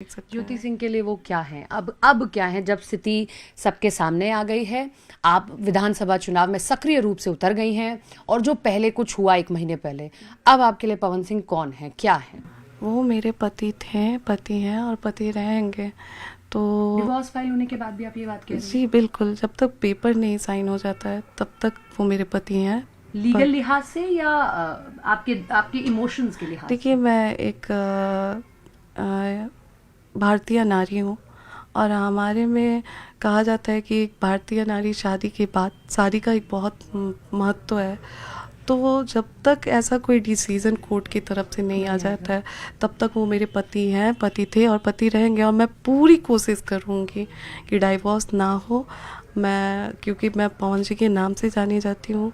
देख सकते ज्योति हैं। सिंह के लिए वो क्या है, अब क्या है जब स्थिति सबके सामने आ गई है। आप विधानसभा चुनाव में सक्रिय रूप से उतर गई हैं और जो पहले कुछ हुआ एक महीने पहले, अब आपके लिए पवन सिंह कौन है, क्या है? वो मेरे पति हैं और पति रहेंगे। तो डिवोर्स फाइल होने के बाद भी आप ये बात कह रही हैं? जी बिल्कुल, जब तक पेपर नहीं साइन हो जाता है तब तक वो मेरे पति हैं। लीगल पर लिहाज से या आपके आपके इमोशंस के लिहाज देखिए, से? मैं एक भारतीय नारी हूँ और हमारे में कहा जाता है कि एक भारतीय नारी शादी के बाद शादी का एक बहुत महत्व है। तो जब तक ऐसा कोई डिसीज़न कोर्ट की तरफ से नहीं आ जाता है तब तक वो मेरे पति हैं, पति थे और पति रहेंगे। और मैं पूरी कोशिश करूँगी कि डाइवोर्स ना हो। क्योंकि मैं पवन जी के नाम से जानी जाती हूँ,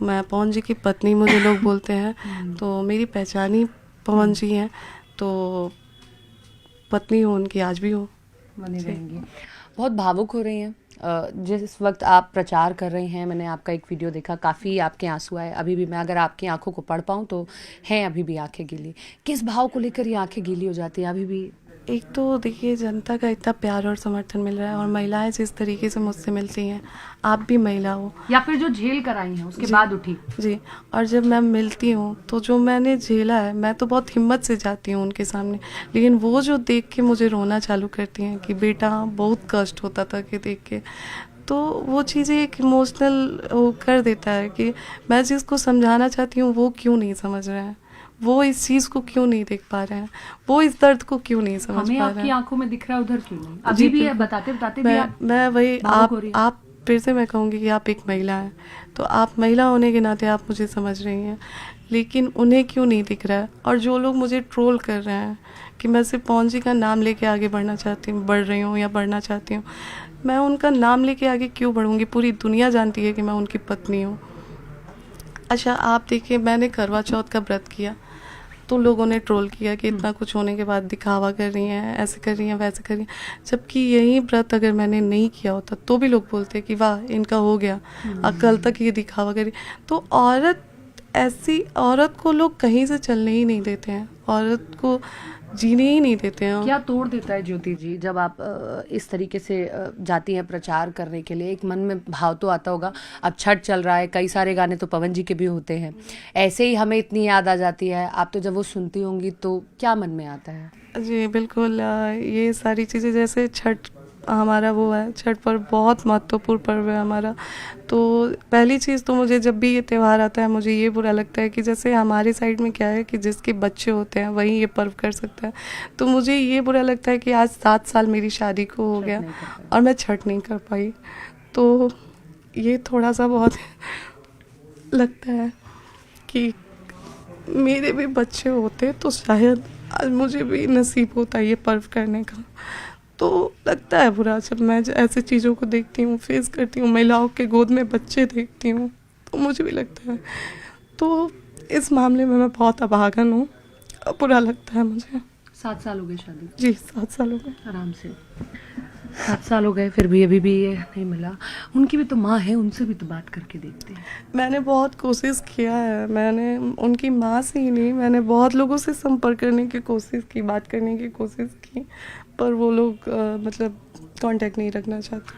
मैं पवन जी की पत्नी मुझे लोग बोलते हैं, तो मेरी पहचान ही पवन जी हैं। तो पत्नी हो उनकी, आज भी हो। बनी जी। रहेंगी। बहुत भावुक हो रही हैं। जिस वक्त आप प्रचार कर रही हैं, मैंने आपका एक वीडियो देखा, काफ़ी आपके आंसू आए। अभी भी मैं अगर आपकी आंखों को पढ़ पाऊँ तो हैं अभी भी आंखें गीली। किस भाव को लेकर ये आंखें गीली हो जाती हैं अभी भी? एक तो देखिए, जनता का इतना प्यार और समर्थन मिल रहा है और महिलाएं जिस तरीके से मुझसे मिलती हैं, आप भी महिला हो। या फिर जो झेल कर आई हैं उसके जी बाद उठी? जी। और जब मैं मिलती हूँ तो जो मैंने झेला है, मैं तो बहुत हिम्मत से जाती हूँ उनके सामने, लेकिन वो जो देख के मुझे रोना चालू करती हैं कि बेटा बहुत कष्ट होता था कि देख के, तो वो चीज़ें एक इमोशनल वो कर देता है कि मैं जिसको समझाना चाहती हूँ वो क्यों नहीं समझ रहे हैं, वो इस चीज़ को क्यों नहीं देख पा रहे हैं, वो इस दर्द को क्यों नहीं समझ हमें पा रहे आपकी हैं। आंखों में दिख रहा है, उधर क्यों नहीं? जी अभी भी बिल्कुल। बताते बताते भी आप मैं वही भावुक हो रही हैं। आप फिर से मैं कहूँगी कि आप एक महिला हैं, तो आप महिला होने के नाते आप मुझे समझ रही हैं, लेकिन उन्हें क्यों नहीं दिख रहा है। और जो लोग मुझे ट्रोल कर रहे हैं कि मैं सिर्फ पवन जी का नाम लेके आगे बढ़ रही हूँ या बढ़ना चाहती हूँ, मैं उनका नाम लेके आगे क्यों बढ़ूँगी? पूरी दुनिया जानती है कि मैं उनकी पत्नी हूँ। अच्छा, आप देखिए, मैंने करवा चौथ का व्रत किया तो लोगों ने ट्रोल किया कि इतना कुछ होने के बाद दिखावा कर रही हैं, ऐसे कर रही हैं, वैसे कर रही हैं। जबकि यही व्रत अगर मैंने नहीं किया होता तो भी लोग बोलते कि वाह, इनका हो गया, कल तक ये दिखावा कर रही। तो ऐसी औरत को लोग कहीं से चलने ही नहीं देते हैं, औरत को जीने ही नहीं देते हैं। क्या तोड़ देता है ज्योति जी जब आप इस तरीके से जाती हैं प्रचार करने के लिए? एक मन में भाव तो आता होगा। अब छठ चल रहा है, कई सारे गाने तो पवन जी के भी होते हैं, ऐसे ही हमें इतनी याद आ जाती है। आप तो जब वो सुनती होंगी तो क्या मन में आता है? जी बिल्कुल। ये सारी चीज़ें, जैसे छठ हमारा वो है, छठ पर्व बहुत महत्वपूर्ण पर्व है हमारा। तो पहली चीज़ तो मुझे जब भी ये त्यौहार आता है मुझे ये बुरा लगता है कि जैसे हमारे साइड में क्या है कि जिसके बच्चे होते हैं वही ये पर्व कर सकता है। तो मुझे ये बुरा लगता है कि आज 7 साल मेरी शादी को हो छठ गया नहीं कर पाए। और मैं छठ नहीं कर पाई। तो ये थोड़ा सा बहुत लगता है कि मेरे भी बच्चे होते तो शायद आज मुझे भी नसीब होता ये पर्व करने का। तो लगता है बुरा जब मैं ऐसी चीज़ों को देखती हूँ, फेस करती हूँ, महिलाओं के गोद में बच्चे देखती हूँ, तो मुझे भी लगता है। तो इस मामले में मैं बहुत अभागन हूँ, बुरा लगता है मुझे। 7 साल हो गए शादी? जी 7 साल हो गए। आराम से 7 साल हो गए, फिर भी अभी भी ये नहीं मिला। उनकी भी तो माँ है, उनसे भी तो बात करके देखते हैं। मैंने बहुत कोशिश किया है, मैंने उनकी माँ से ही नहीं, मैंने बहुत लोगों से संपर्क करने की कोशिश की, बात करने की कोशिश की, पर वो लोग मतलब कांटेक्ट नहीं रखना चाहते।